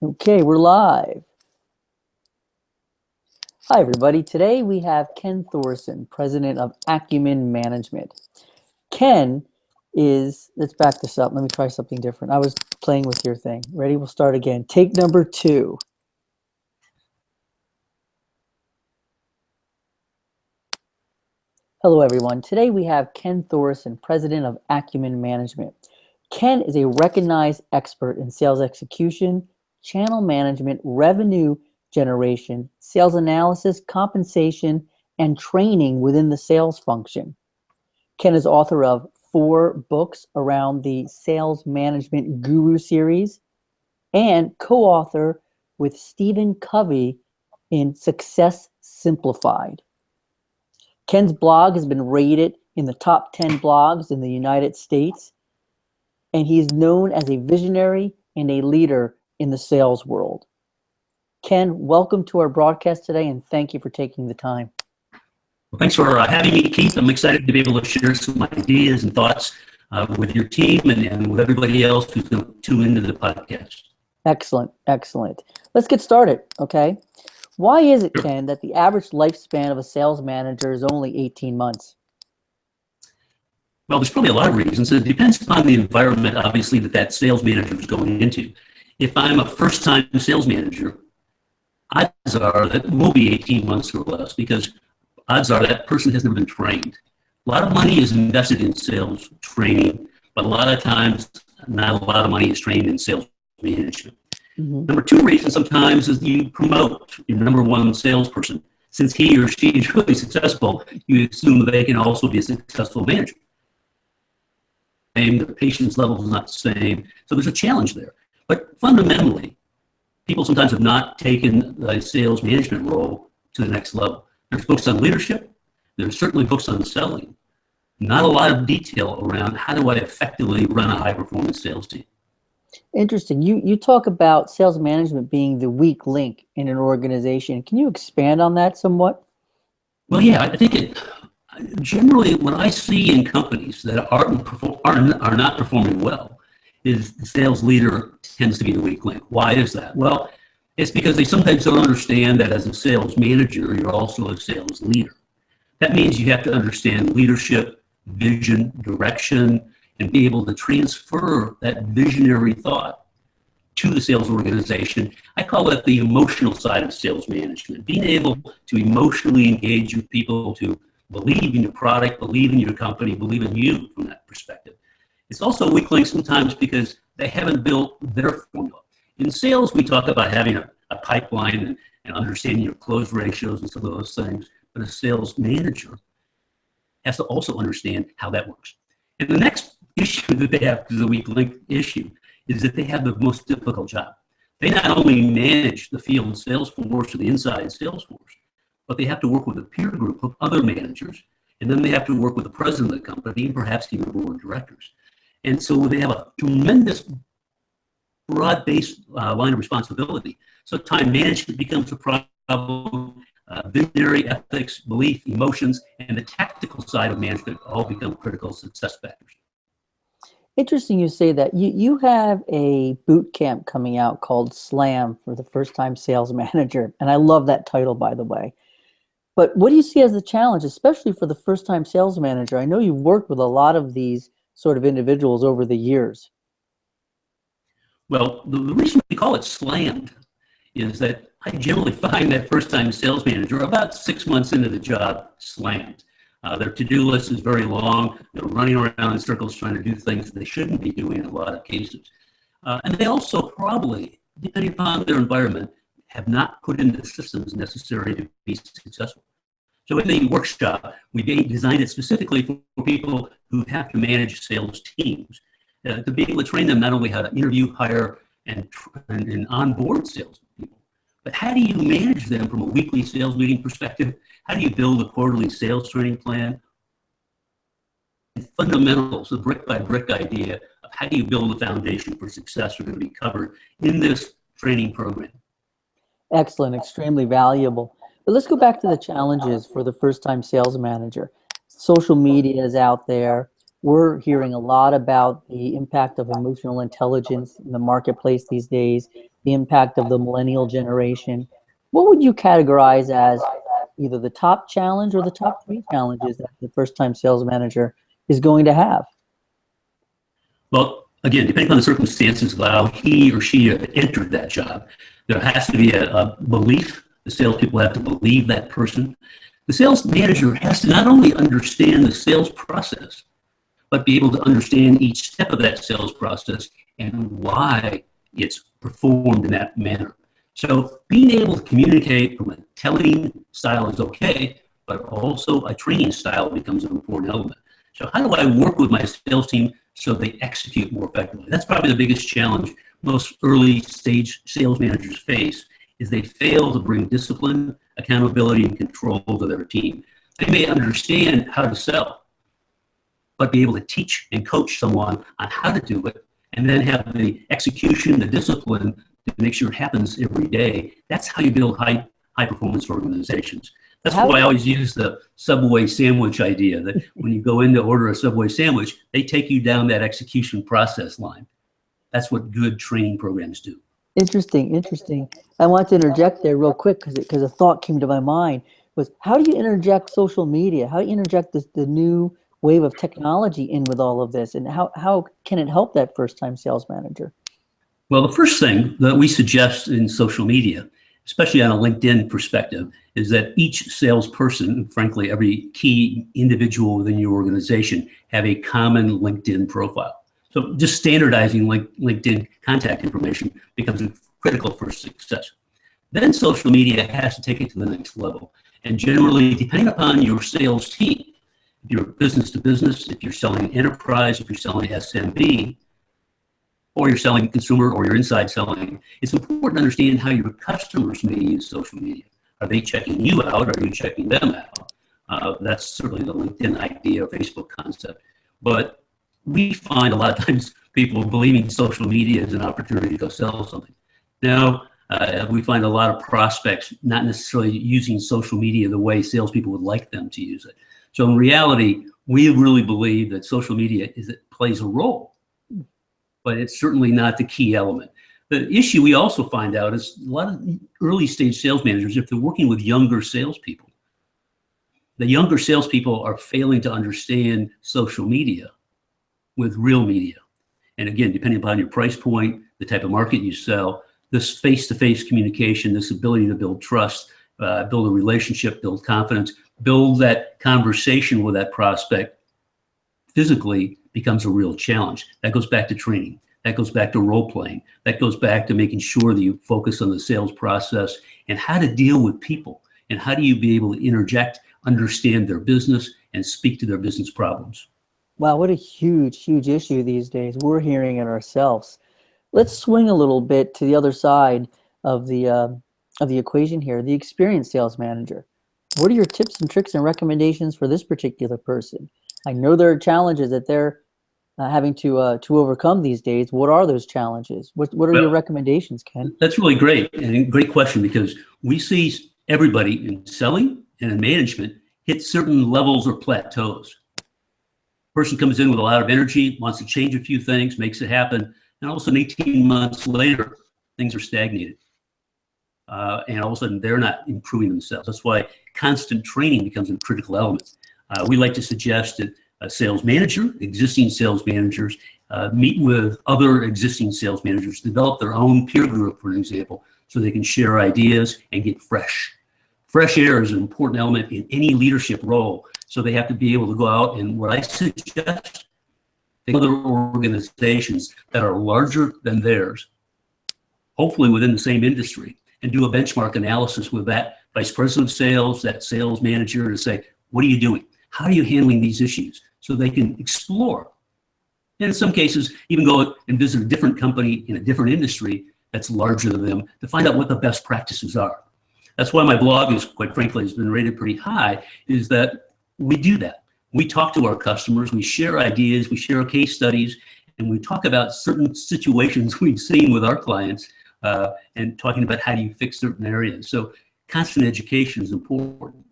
Okay, we're live. Hi, everybody. Today we have Ken Thoreson, president of Acumen Management. Ken let's back this up. Let me try something different. I was playing with your thing. Ready? We'll start again. Take number 2. Hello, everyone. Today we have Ken Thoreson, president of Acumen Management. Ken is a recognized expert in sales execution, channel management, revenue generation, sales analysis, compensation, and training within the sales function. Ken is author of 4 books around the Sales Management Guru series and co-author with Stephen Covey in Success Simplified. Ken's blog has been rated in the top 10 blogs in the United States, and he is known as a visionary and a leader in the sales world. Ken, welcome to our broadcast today, and thank you for taking the time. Well, thanks for having me, Keith. I'm excited to be able to share some ideas and thoughts with your team and with everybody else who's going to tune into the podcast. Excellent, excellent. Let's get started, okay? Why is it, Ken, that the average lifespan of a sales manager is only 18 months? Well, there's probably a lot of reasons. It depends upon the environment, obviously, that sales manager is going into. If I'm a first-time sales manager, odds are that it will be 18 months or less because odds are that person has never been trained. A lot of money is invested in sales training, but a lot of times not a lot of money is trained in sales management. Mm-hmm. Number 2 reason sometimes is you promote your number 1 salesperson. Since he or she is really successful, you assume they can also be a successful manager. The patience level is not the same, so there's a challenge there. But fundamentally, people sometimes have not taken the sales management role to the next level. There's books on leadership. There's certainly books on selling. Not a lot of detail around how do I effectively run a high-performance sales team. Interesting. You talk about sales management being the weak link in an organization. Can you expand on that somewhat? Well, yeah, I think generally what I see in companies that are not performing well is the sales leader tends to be the weak link. Why is that? Well, it's because they sometimes don't understand that as a sales manager, you're also a sales leader. That means you have to understand leadership, vision, direction, and be able to transfer that visionary thought to the sales organization. I call that the emotional side of sales management, being able to emotionally engage with people to believe in your product, believe in your company, believe in you from that perspective. It's also a weak link sometimes because they haven't built their formula. In sales, we talk about having a pipeline and understanding your close ratios and some of those things, but a sales manager has to also understand how that works. And the next issue that they have, the weak link issue, is that they have the most difficult job. They not only manage the field sales force or the inside sales force, but they have to work with a peer group of other managers, and then they have to work with the president of the company and perhaps even the board of directors. And so they have a tremendous broad-based line of responsibility. So time management becomes a problem, visionary ethics, belief, emotions, and the tactical side of management all become critical success factors. Interesting you say that. You have a boot camp coming out called SLAM for the first-time sales manager, and I love that title, by the way. But what do you see as the challenge, especially for the first-time sales manager? I know you've worked with a lot of these sort of individuals over the years. Well, the reason we call it slammed is that I generally find that first-time sales manager about 6 months into the job slammed. Their to-do list is very long. They're running around in circles trying to do things they shouldn't be doing in a lot of cases. And they also probably, depending upon their environment, have not put in the systems necessary to be successful. So in the workshop, we designed it specifically for people who have to manage sales teams to be able to train them not only how to interview, hire, and onboard sales people, but how do you manage them from a weekly sales meeting perspective? How do you build a quarterly sales training plan? And fundamentals, the brick-by-brick idea of how do you build a foundation for success are going to be covered in this training program. Excellent, extremely valuable. But let's go back to the challenges for the first-time sales manager. Social media is out there. We're hearing a lot about the impact of emotional intelligence in the marketplace these days. the impact of the millennial generation. What would you categorize as either the top challenge or the top three challenges that the first-time sales manager is going to have? Well, again, depending on the circumstances of how he or she entered that job, there has to be a belief. The salespeople have to believe that person. The sales manager has to not only understand the sales process, but be able to understand each step of that sales process and why it's performed in that manner. So being able to communicate from a telling style is okay, but also a training style becomes an important element. So how do I work with my sales team so they execute more effectively? That's probably the biggest challenge most early stage sales managers face, is they fail to bring discipline, accountability, and control to their team. They may understand how to sell, but be able to teach and coach someone on how to do it, and then have the execution, the discipline to make sure it happens every day. That's how you build high performance organizations. That's why I always use the Subway sandwich idea, that when you go in to order a Subway sandwich, they take you down that execution process line. That's what good training programs do. Interesting, interesting. I want to interject there real quick because a thought came to my mind was, how do you interject social media? How do you interject the new wave of technology in with all of this? And how can it help that first-time sales manager? Well, the first thing that we suggest in social media, especially on a LinkedIn perspective, is that each salesperson, frankly, every key individual within your organization, have a common LinkedIn profile. So just standardizing LinkedIn contact information becomes critical for success. Then social media has to take it to the next level. And generally, depending upon your sales team, if you're business to business, if you're selling enterprise, if you're selling SMB, or you're selling consumer, or you're inside selling, it's important to understand how your customers may use social media. Are they checking you out? Are you checking them out? That's certainly the LinkedIn idea or Facebook concept. But we find a lot of times people believing social media is an opportunity to go sell something. Now, we find a lot of prospects not necessarily using social media the way salespeople would like them to use it. So in reality, we really believe that social media plays a role, but it's certainly not the key element. The issue we also find out is a lot of early stage sales managers, if they're working with younger salespeople, the younger salespeople are failing to understand social media with real media. And again, depending upon your price point, the type of market you sell, this face-to-face communication, this ability to build trust, build a relationship, build confidence, build that conversation with that prospect physically becomes a real challenge. That goes back to training. That goes back to role playing. That goes back to making sure that you focus on the sales process and how to deal with people, and how do you be able to interject, understand their business, and speak to their business problems. Wow, what a huge, huge issue these days. We're hearing it ourselves. Let's swing a little bit to the other side of the equation here, the experienced sales manager. What are your tips and tricks and recommendations for this particular person? I know there are challenges that they're having to overcome these days. What are those challenges? What are your recommendations, Ken? That's really great, and a great question, because we see everybody in selling and in management hit certain levels or plateaus. Person comes in with a lot of energy, wants to change a few things, makes it happen, and all of a sudden 18 months later, things are stagnated. And all of a sudden they're not improving themselves. That's why constant training becomes a critical element. We like to suggest that a sales manager, existing sales managers, meet with other existing sales managers, develop their own peer group, for an example, so they can share ideas and get fresh. Fresh air is an important element in any leadership role. So they have to be able to go out, and what I suggest, think of other organizations that are larger than theirs, hopefully within the same industry, and do a benchmark analysis with that vice president of sales, that sales manager, to say, what are you doing? How are you handling these issues? So they can explore. And in some cases, even go and visit a different company in a different industry that's larger than them to find out what the best practices are. That's why my blog is, quite frankly, has been rated pretty high, is that we do that. We talk to our customers, we share ideas, we share case studies, and we talk about certain situations we've seen with our clients, and talking about how do you fix certain areas. So constant education is important.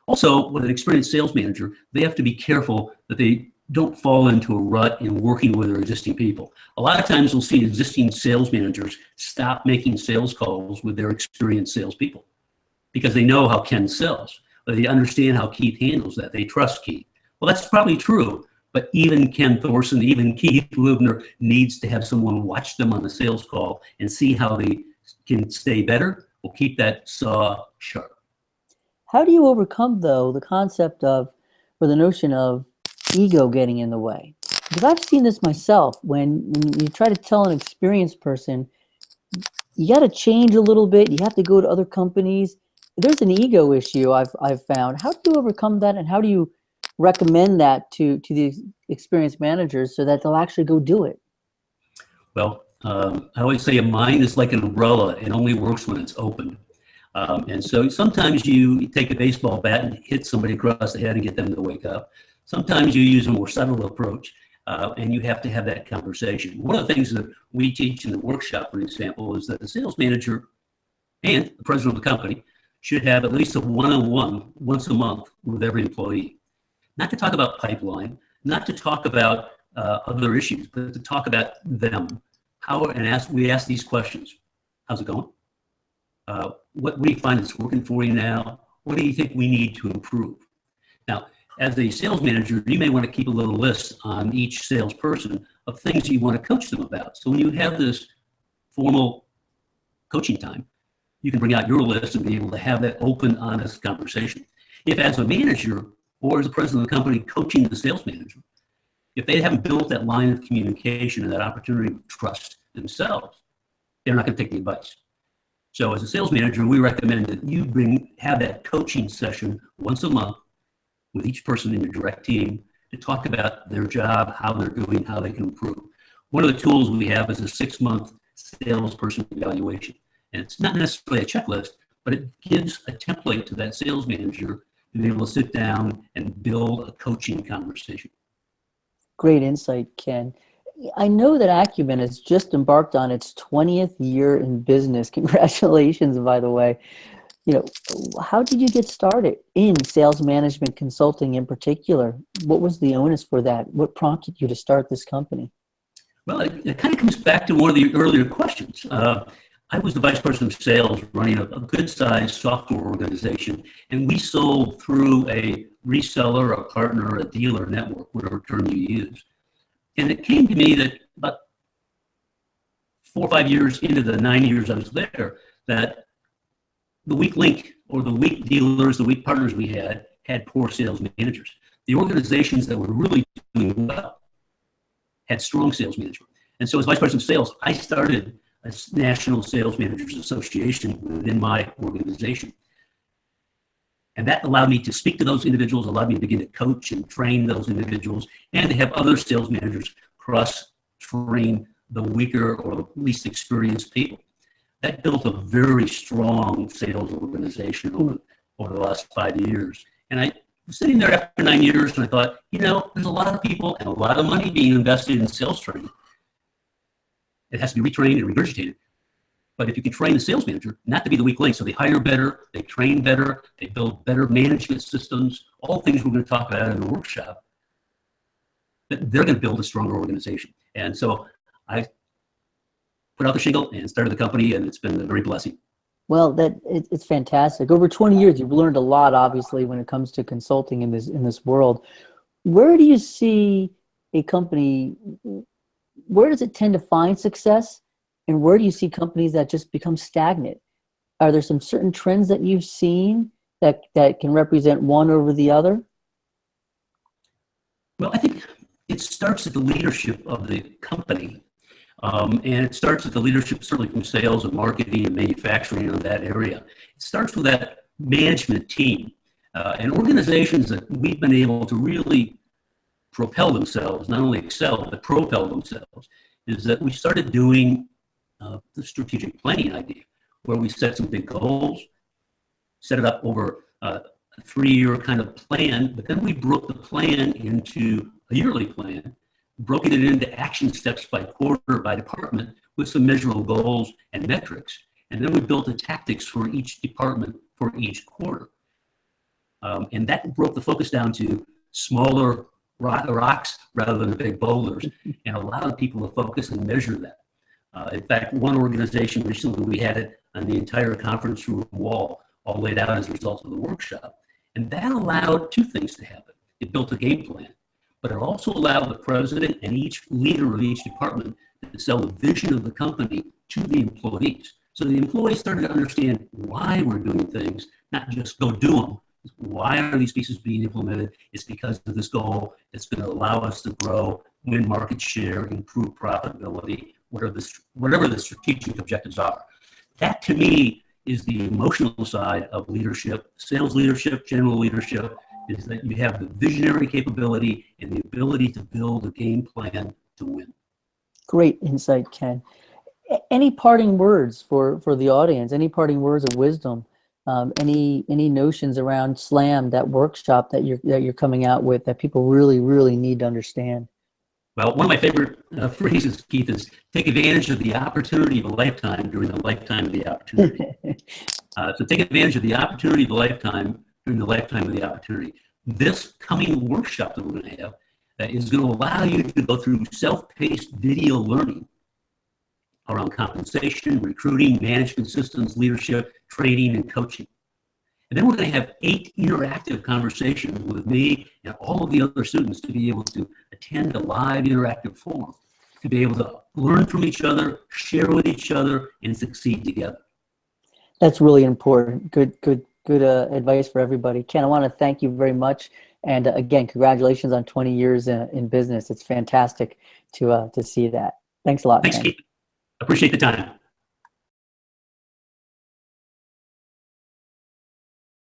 Also, with an experienced sales manager, they have to be careful that they don't fall into a rut in working with their existing people. A lot of times we'll see existing sales managers stop making sales calls with their experienced salespeople because they know how Ken sells, or they understand how Keith handles that. They trust Keith. Well, that's probably true, but even Ken Thoreson, even Keith Lubner needs to have someone watch them on the sales call and see how they can stay better or keep that saw sharp. How do you overcome, though, the concept of, or the notion of ego getting in the way? Because I've seen this myself. When you try to tell an experienced person, you got to change a little bit. You have to go to other companies. There's an ego issue I've found. How do you overcome that, and how do you recommend that to the experienced managers so that they'll actually go do it? Well, I always say a mind is like an umbrella. It only works when it's open. And so sometimes you take a baseball bat and hit somebody across the head and get them to wake up. Sometimes you use a more subtle approach, and you have to have that conversation. One of the things that we teach in the workshop, for example, is that the sales manager and the president of the company should have at least a one-on-one once a month with every employee. Not to talk about pipeline, not to talk about other issues, but to talk about them. We ask these questions. How's it going? What do you find that's working for you now? What do you think we need to improve? Now, as a sales manager, you may want to keep a little list on each salesperson of things you want to coach them about. So when you have this formal coaching time, you can bring out your list and be able to have that open, honest conversation. If as a manager or as a president of the company coaching the sales manager, if they haven't built that line of communication and that opportunity to trust themselves, they're not going to take the advice. So as a sales manager, we recommend that you have that coaching session once a month with each person in your direct team to talk about their job, how they're doing, how they can improve. One of the tools we have is a 6-month salesperson evaluation. And it's not necessarily a checklist, but it gives a template to that sales manager to be able to sit down and build a coaching conversation. Great insight, Ken. I know that Acumen has just embarked on its 20th year in business. Congratulations, by the way. How did you get started in sales management consulting in particular? What was the onus for that? What prompted you to start this company? Well, it kind of comes back to one of the earlier questions. I was the vice president of sales running a good-sized software organization, and we sold through a reseller, a partner, a dealer network, whatever term you use. And it came to me that about 4 or 5 years into the 9 years I was there, that the weak link or the weak dealers, the weak partners we had poor sales managers. The organizations that were really doing well had strong sales management. And so as vice president of sales, I started a National Sales Managers Association within my organization. And that allowed me to speak to those individuals, allowed me to begin to coach and train those individuals, and to have other sales managers cross-train the weaker or the least experienced people. That built a very strong sales organization over the last 5 years. And I was sitting there after 9 years, and I thought, there's a lot of people and a lot of money being invested in sales training. It has to be retrained and regurgitated. But if you can train the sales manager not to be the weak link, so they hire better, they train better, they build better management systems, all things we're going to talk about in the workshop, that they're going to build a stronger organization. And so I put out the shingle and started the company, and it's been a great blessing. Well, it's fantastic. Over 20 years, you've learned a lot, obviously, when it comes to consulting in this world. Where do you see a company? Where does it tend to find success, and where do you see companies that just become stagnant? Are there some certain trends that you've seen that can represent one over the other? Well, I think it starts at the leadership of the company. And it starts with the leadership, certainly from sales and marketing and manufacturing in that area. It starts with that management team. And organizations that we've been able to really propel themselves, not only excel, but propel themselves, is that we started doing the strategic planning idea, where we set some big goals, set it up over a 3-year kind of plan, but then we broke the plan into a yearly plan, broken it into action steps by quarter, by department, with some measurable goals and metrics. And then we built the tactics for each department for each quarter. And that broke the focus down to smaller rocks rather than the big boulders, and allowing people to focus and measure that. In fact, one organization recently, we had it on the entire conference room wall, all laid out as a result of the workshop. And that allowed two things to happen. It built a game plan, but it also allowed the president and each leader of each department to sell the vision of the company to the employees. So the employees started to understand why we're doing things, not just go do them. Why are these pieces being implemented? It's because of this goal. It's going to allow us to grow, win market share, improve profitability, whatever the strategic objectives are. That, to me, is the emotional side of leadership, sales leadership, general leadership, is that you have the visionary capability and the ability to build a game plan to win. Great insight, Ken. Any parting words for the audience? Any parting words of wisdom? Any notions around SLAM, that workshop that you're coming out with, that people really need to understand? Well, one of my favorite phrases, Keith, is take advantage of the opportunity of a lifetime during the lifetime of the opportunity. So take advantage of the opportunity of a lifetime during the lifetime of the opportunity. This coming workshop that we're going to have is going to allow you to go through self-paced video learning around compensation, recruiting, management systems, leadership, training, and coaching. And then we're going to have 8 interactive conversations with me and all of the other students to be able to attend a live interactive forum, to be able to learn from each other, share with each other, and succeed together. That's really important. Good advice for everybody. Ken, I want to thank you very much. And again, congratulations on 20 years in business. It's fantastic to see that. Thanks a lot. Thanks, man. Keith. Appreciate the time.